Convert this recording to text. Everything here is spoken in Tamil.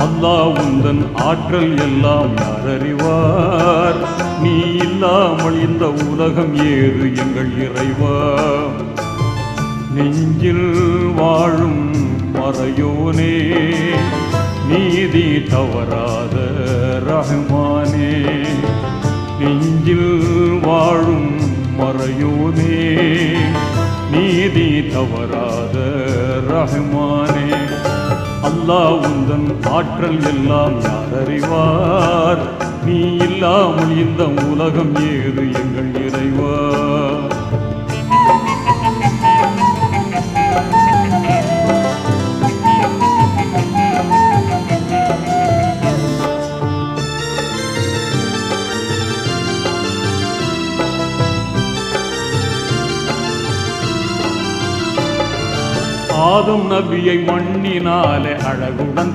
அல்லாஹ் உந்தன் ஆற்றல் எல்லாம் யார் அறிவார்? நீ இல்லாமல் இந்த உலகம் ஏது எங்கள் இறைவா? நெஞ்சில் வாழும் மறையோனே, நீதி தவறாத ரஹ்மானே. நெஞ்சில் வாழும் மறையோனே, நீதி தவறாத ரஹ்மானே. அல்லாஹ் உந்தன் ஆற்றல் எல்லாம் யார் அறிவார்? நீ இல்லாமல் இந்த உலகம் ஏது எங்கள் இறைவா? ஆதம் நபியை மண்ணினாலே அழகுடன்